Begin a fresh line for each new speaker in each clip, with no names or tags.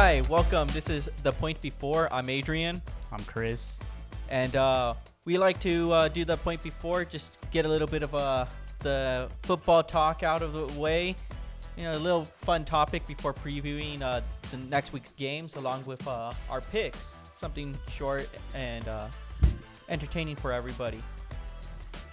Hi, welcome. This is The Point Before. I'm Adrian.
I'm Chris.
And we like to do The Point Before, just get a little bit of the football talk out of the way. You know, a little fun topic before previewing the next week's games, along with our picks. Something short and entertaining for everybody.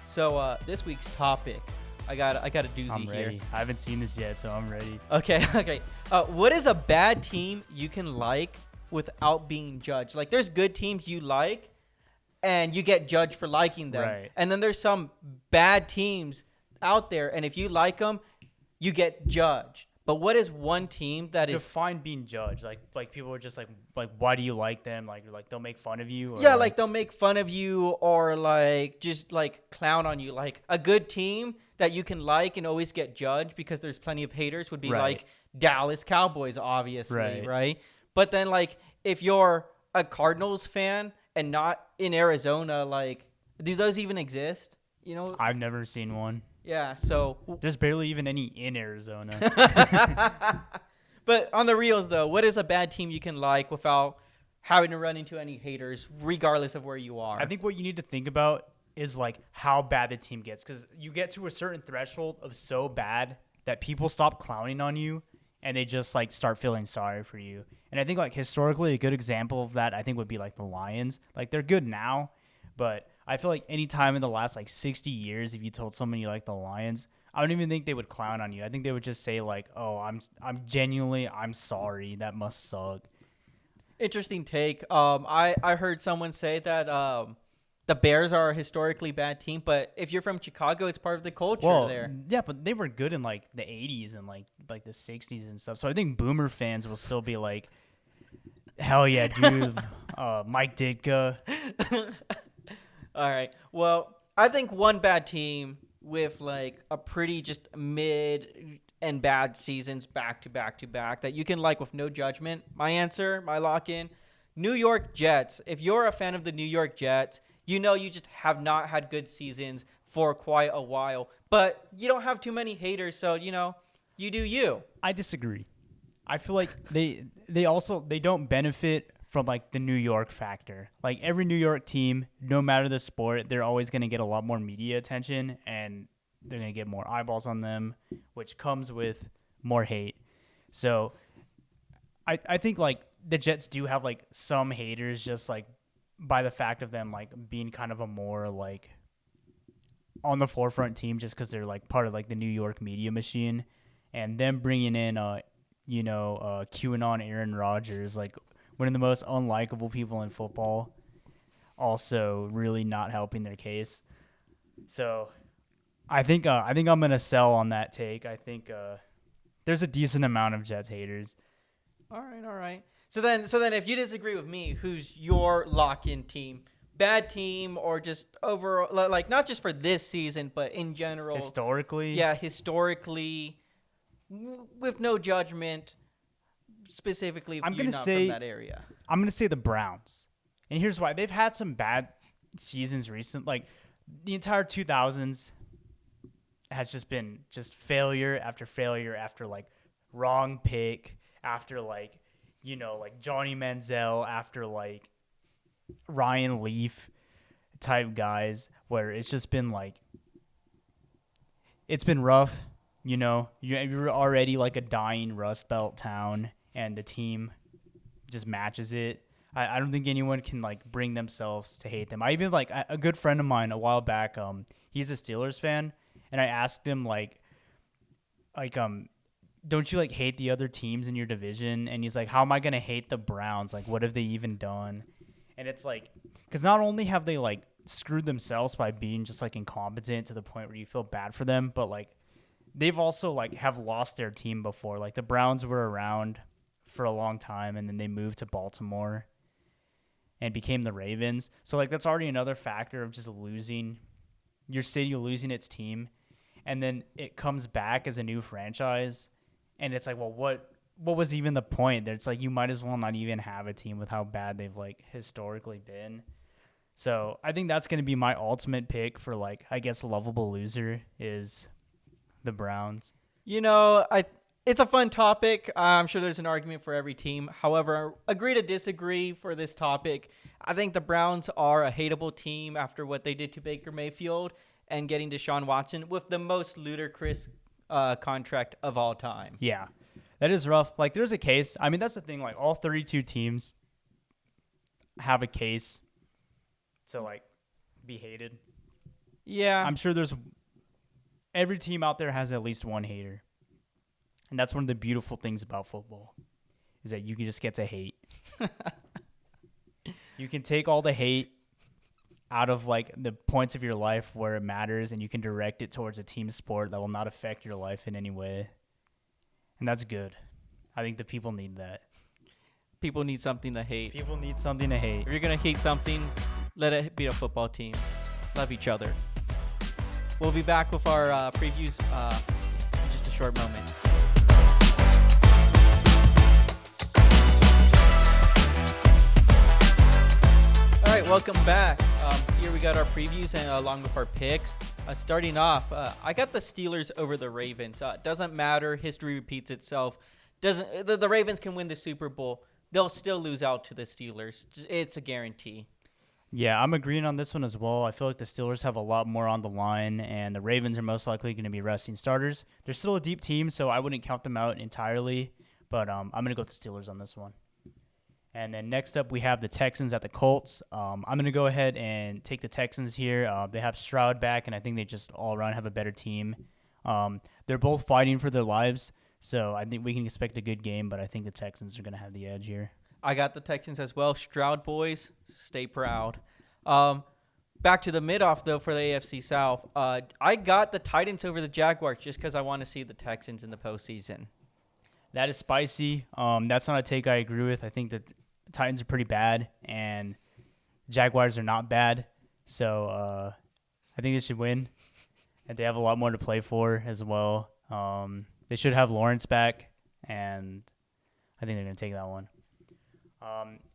So this week's topic, I got a doozy
I'm ready.
here.
I haven't seen this yet, so I'm ready.
Okay. What is a bad team you can like without being judged? Like, there's good teams you like, and you get judged for liking them.
Right.
And then there's some bad teams out there, and if you like them, you get judged. But what is one team that is...
Define being judged. Like people are just like, why do you like them? Like they'll make fun of you? Or
Yeah, like they'll make fun of you or just clown on you. Like a good team that you can like and always get judged because there's plenty of haters would be like Dallas Cowboys, obviously, right? But then if you're a Cardinals fan and not in Arizona, do those even exist? You know,
I've never seen one.
Yeah, so
there's barely even any in Arizona.
But on the reals, though, what is a bad team you can like without having to run into any haters, regardless of where you are?
I think what you need to think about is how bad the team gets, because you get to a certain threshold of so bad that people stop clowning on you and they just start feeling sorry for you. And I think historically a good example of that I think would be the Lions. They're good now, but I feel like any time in the last 60 years, if you told someone you like the Lions, I don't even think they would clown on you. I think they would just say "Oh, I'm sorry. That must suck."
Interesting take. I heard someone say that the Bears are a historically bad team, but if you're from Chicago, it's part of the culture there.
Yeah, but they were good in the 80s and the 60s and stuff. So I think Boomer fans will still be like, "Hell yeah, dude, Mike Ditka."
All right. Well, I think one bad team with a pretty just mid and bad seasons back to back to back that you can like with no judgment. My lock-in, New York Jets. If you're a fan of the New York Jets, you know you just have not had good seasons for quite a while. But you don't have too many haters, so, you do you.
I disagree. I feel like they don't benefit from the New York factor. Every New York team, no matter the sport, they're always going to get a lot more media attention and they're going to get more eyeballs on them, which comes with more hate. So I think the Jets do have some haters just by the fact of them being kind of a more on the forefront team just because they're part of the New York media machine, and them bringing in QAnon Aaron Rodgers, one of the most unlikable people in football, also really not helping their case. So I think I'm gonna sell on that take. I think there's a decent amount of Jets haters.
All right. So then, if you disagree with me, who's your lock-in team? Bad team, or just overall, not just for this season, but in general?
Historically?
Yeah, historically, with no judgment. Specifically, if you're not from that area.
I'm going to say the Browns. And here's why. They've had some bad seasons recent. The entire 2000s has just been failure after failure after, wrong pick, after, Johnny Manziel, after, Ryan Leaf type guys, where it's just been, it's been rough. You're already, a dying Rust Belt town, and the team just matches it. I don't think anyone can bring themselves to hate them. I even a good friend of mine a while back. He's a Steelers fan, and I asked him don't you hate the other teams in your division? And he's like, how am I gonna hate the Browns? What have they even done? And it's because not only have they screwed themselves by being just incompetent to the point where you feel bad for them, but they've also have lost their team before. The Browns were around for a long time, and then they moved to Baltimore and became the Ravens. So that's already another factor of just losing your city, losing its team, and then it comes back as a new franchise, and it's well, what was even the point? It's you might as well not even have a team with how bad they've historically been. So I think that's going to be my ultimate pick for I guess lovable loser is the Browns.
I It's a fun topic. I'm sure there's an argument for every team. However, agree to disagree for this topic. I think the Browns are a hateable team after what they did to Baker Mayfield and getting Deshaun Watson with the most ludicrous contract of all time.
Yeah, that is rough. Like, there's a case. I mean, that's the thing. Like, all 32 teams have a case to, like, be hated.
Yeah.
I'm sure there's every team out there has at least one hater. And that's one of the beautiful things about football is that you can just get to hate. You can take all the hate out of like the points of your life where it matters and you can direct it towards a team sport that will not affect your life in any way. And that's good. I think the people need that.
People need something to hate.
People need something to hate.
If you're going to hate something, let it be a football team. Love each other. We'll be back with our previews in just a short moment. All right, welcome back. Here we got our previews and along with our picks. Starting off, I got the Steelers over the Ravens. Doesn't matter. History repeats itself. The Ravens can win the Super Bowl. They'll still lose out to the Steelers. It's a guarantee.
Yeah, I'm agreeing on this one as well. I feel like the Steelers have a lot more on the line, and the Ravens are most likely going to be resting starters. They're still a deep team, so I wouldn't count them out entirely, but I'm going to go with the Steelers on this one. And then next up, we have the Texans at the Colts. I'm going to go ahead and take the Texans here. They have Stroud back, and I think they just all around have a better team. They're both fighting for their lives, so I think we can expect a good game, but I think the Texans are going to have the edge here.
I got the Texans as well. Stroud boys, stay proud. Back to the mid-off, though, for the AFC South. I got the Titans over the Jaguars just because I want to see the Texans in the postseason.
That is spicy. That's not a take I agree with. I think that the Titans are pretty bad, and Jaguars are not bad. So I think they should win, and they have a lot more to play for as well. They should have Lawrence back, and I think they're going to take that one.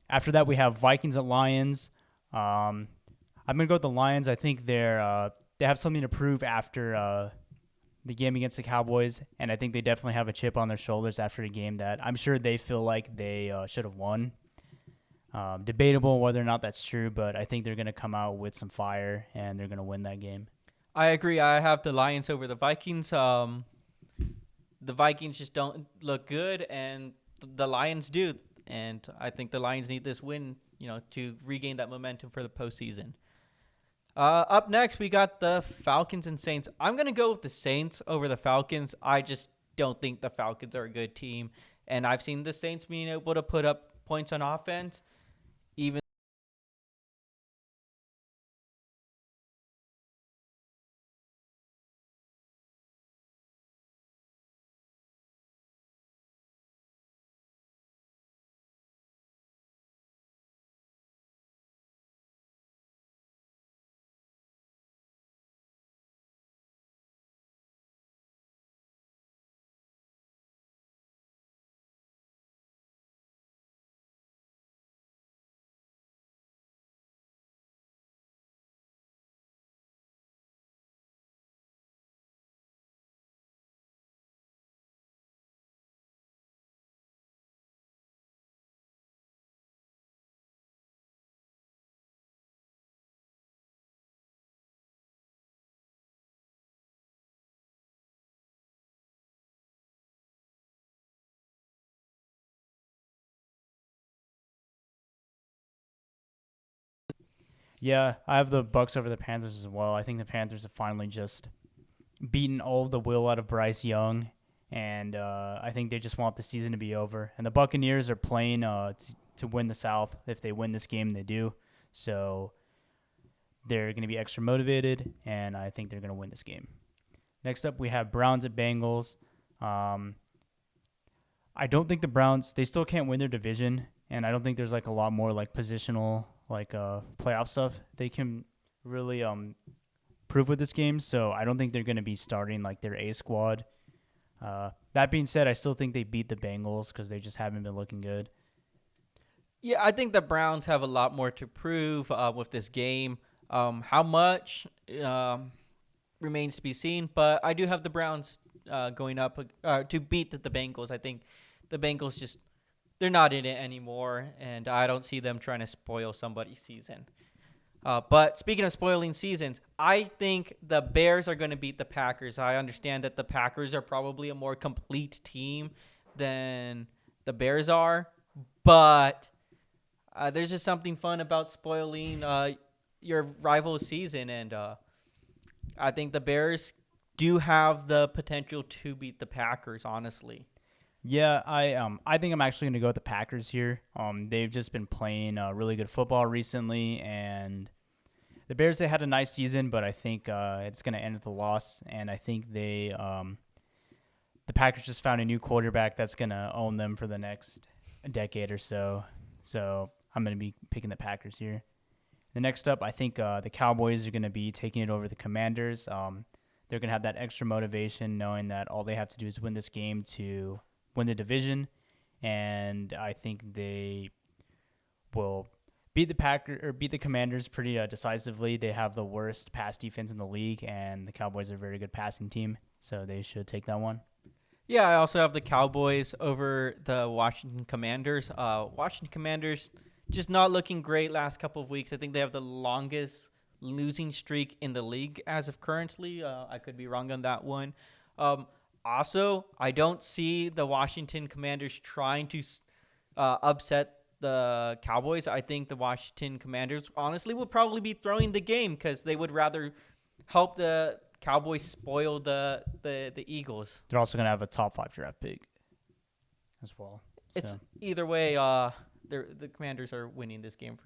After that, we have Vikings at Lions. I'm going to go with the Lions. I think they have something to prove after the game against the Cowboys, and I think they definitely have a chip on their shoulders after a game that I'm sure they feel like they should have won. Debatable whether or not that's true, but I think they're going to come out with some fire, and they're going to win that game.
I agree. I have the Lions over the Vikings. The Vikings just don't look good, and the Lions do. And I think the Lions need this win, to regain that momentum for the postseason. Up next, we got the Falcons and Saints. I'm going to go with the Saints over the Falcons. I just don't think the Falcons are a good team. And I've seen the Saints being able to put up points on offense, even
Yeah, I have the Bucks over the Panthers as well. I think the Panthers have finally just beaten all of the will out of Bryce Young, and I think they just want the season to be over. And the Buccaneers are playing to win the South. If they win this game, they do. So they're going to be extra motivated, and I think they're going to win this game. Next up, we have Browns at Bengals. I don't think the Browns, they still can't win their division, and I don't think there's like a lot more like positional playoff stuff they can really prove with this game. So I don't think they're going to be starting like their A squad. That being said, I still think they beat the Bengals because they just haven't been looking good.
Yeah, I think the Browns have a lot more to prove with this game. How much? remains to be seen. But I do have the Browns going up to beat the Bengals. I think the Bengals just they're not in it anymore, and I don't see them trying to spoil somebody's season. But speaking of spoiling seasons, I think the Bears are going to beat the Packers. I understand that the Packers are probably a more complete team than the Bears are, but there's just something fun about spoiling your rival's season, and I think the Bears do have the potential to beat the Packers, honestly.
Yeah, I think I'm actually gonna go with the Packers here. They've just been playing really good football recently, and the Bears, they had a nice season, but I think it's gonna end with a loss. And I think the Packers just found a new quarterback that's gonna own them for the next decade or so. So I'm gonna be picking the Packers here. The next up, I think the Cowboys are gonna be taking it over the Commanders. They're gonna have that extra motivation, knowing that all they have to do is win this game to win the division, and I think they will beat the Commanders pretty decisively. They have the worst pass defense in the league, and the Cowboys are a very good passing team, so they should take that one.
Yeah, I also have the Cowboys over the Washington Commanders. Washington Commanders just not looking great last couple of weeks. I think they have the longest losing streak in the league as of currently. I could be wrong on that one. Also, I don't see the Washington Commanders trying to upset the Cowboys. I think the Washington Commanders honestly would probably be throwing the game because they would rather help the Cowboys spoil the Eagles.
They're also gonna have a top 5 draft pick as well.
It's
So,
either way. The Commanders are winning this game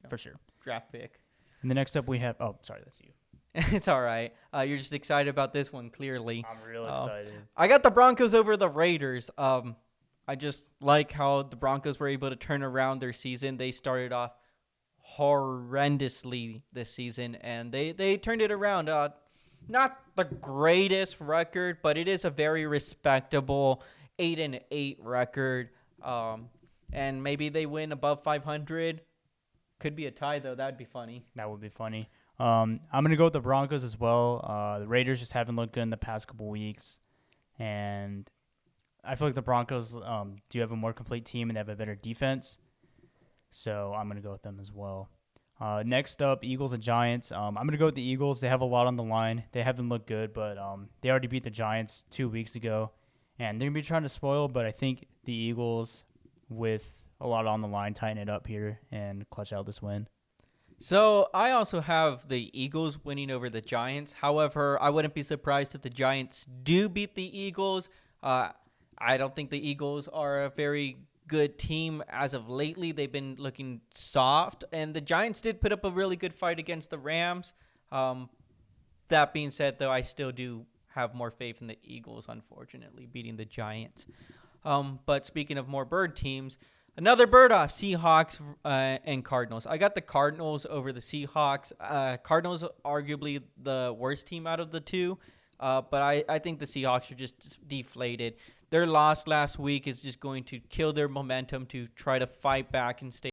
for sure.
draft pick.
And the next up we have. Oh, sorry, that's you.
It's all right. You're just excited about this one, clearly.
I'm real excited.
I got the Broncos over the Raiders. I just like how the Broncos were able to turn around their season. They started off horrendously this season, and they turned it around. Not the greatest record, but it is a very respectable 8-8 record. And maybe they win above 500. Could be a tie though. That'd be funny.
That would be funny. I'm gonna go with the Broncos as well. The Raiders just haven't looked good in the past couple weeks, and I feel like the Broncos do have a more complete team and they have a better defense. So I'm gonna go with them as well. Next up, Eagles and Giants. I'm gonna go with the Eagles. They have a lot on the line. They haven't looked good, but they already beat the Giants 2 weeks ago, and they're gonna be trying to spoil. But I think the Eagles, with a lot on the line, tighten it up here and clutch out this win.
So I also have the Eagles winning over the Giants. However, I wouldn't be surprised if the Giants do beat the Eagles. I don't think the Eagles are a very good team as of lately. They've been looking soft, and the Giants did put up a really good fight against the Rams. That being said, though, I still do have more faith in the Eagles, unfortunately, beating the Giants. But speaking of more bird teams, another bird off, Seahawks and Cardinals. I got the Cardinals over the Seahawks. Cardinals arguably the worst team out of the two, but I think the Seahawks are just deflated. Their loss last week is just going to kill their momentum to try to fight back and stay.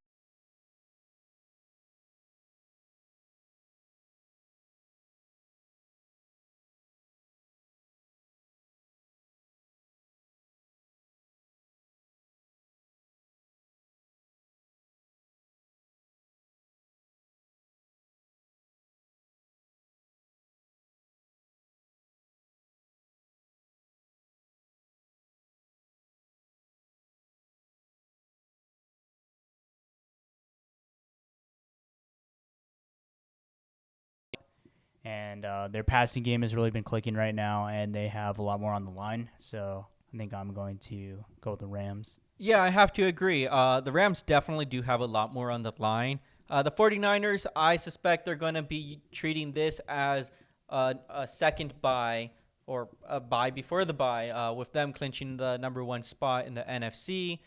And their passing game has really been clicking right now, and they have a lot more on the line. So I think I'm going to go with the Rams.
Yeah, I have to agree. The Rams definitely do have a lot more on the line. The 49ers, I suspect they're going to be treating this as a second bye or a bye before the bye, with them clinching the number one spot in the NFC.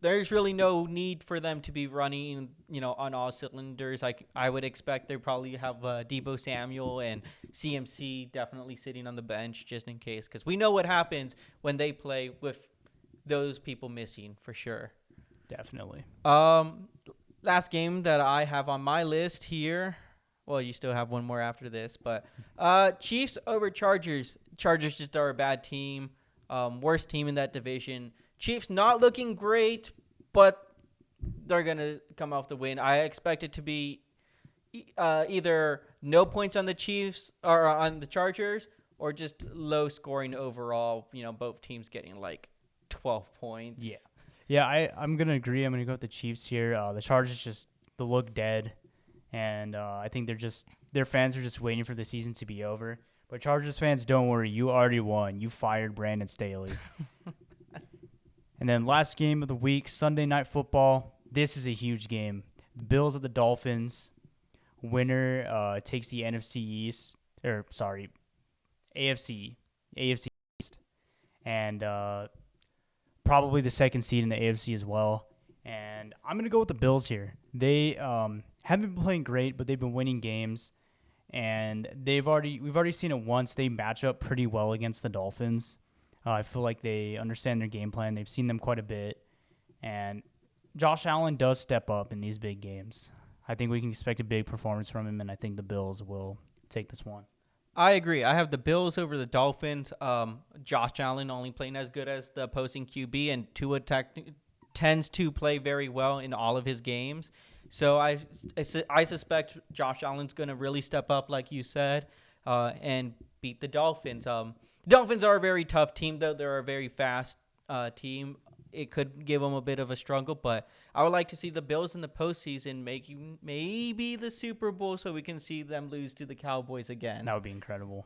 There's really no need for them to be running, on all cylinders. I would expect they probably have Debo Samuel and CMC definitely sitting on the bench just in case, because we know what happens when they play with those people missing for sure.
Definitely.
Last game that I have on my list here, Well, you still have one more after this, but Chiefs over Chargers. Chargers just are a bad team, worst team in that division. Chiefs not looking great, but they're gonna come off the win. I expect it to be either no points on the Chiefs or on the Chargers, or just low scoring overall. Both teams getting like 12 points.
Yeah, I'm gonna agree. I'm gonna go with the Chiefs here. The Chargers just they look dead, and I think their fans are just waiting for the season to be over. But Chargers fans, don't worry, you already won. You fired Brandon Staley. And then last game of the week, Sunday Night Football. This is a huge game. The Bills at the Dolphins. Winner takes the AFC East, and probably the second seed in the AFC as well. And I'm gonna go with the Bills here. They haven't been playing great, but they've been winning games, and we've already seen it once. They match up pretty well against the Dolphins. I feel like they understand their game plan. They've seen them quite a bit, and Josh Allen does step up in these big games. I think we can expect a big performance from him, and I think the Bills will take this one.
I agree. I have the Bills over the Dolphins. Josh Allen only playing as good as the opposing QB, and Tua tends to play very well in all of his games. So I suspect Josh Allen's going to really step up, like you said, and beat the Dolphins. The Dolphins are a very tough team, though. They're a very fast team. It could give them a bit of a struggle, but I would like to see the Bills in the postseason making maybe the Super Bowl so we can see them lose to the Cowboys again.
That would be incredible.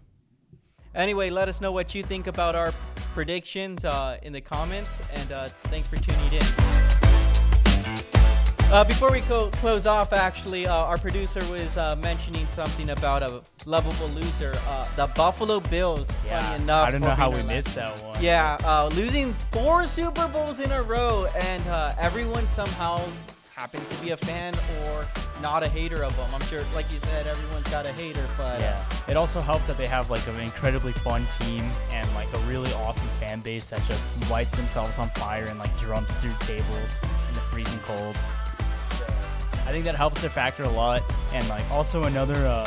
Anyway, let us know what you think about our predictions in the comments, and thanks for tuning in. Before we close off, actually, our producer was mentioning something about a lovable loser. The Buffalo Bills, funny enough.
I don't know how we missed that one.
Yeah, losing 4 Super Bowls in a row, and everyone somehow happens to be a fan or not a hater of them. I'm sure, like you said, everyone's got a hater, but
yeah, it also helps that they have like an incredibly fun team and like a really awesome fan base that just lights themselves on fire and like jumps through tables in the freezing cold. I think that helps their factor a lot, and like also another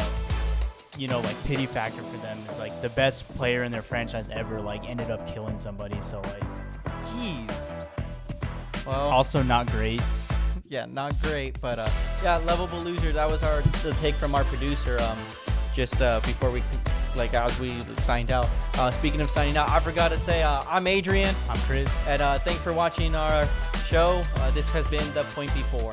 like pity factor for them is like the best player in their franchise ever like ended up killing somebody, so like
jeez. Well,
also not great.
Yeah, not great, but yeah, lovable loser. That was the take from our producer. Just before we as we signed out. Speaking of signing out, I forgot to say I'm Adrian.
I'm Chris.
And thanks for watching our show. This has been The Point Before.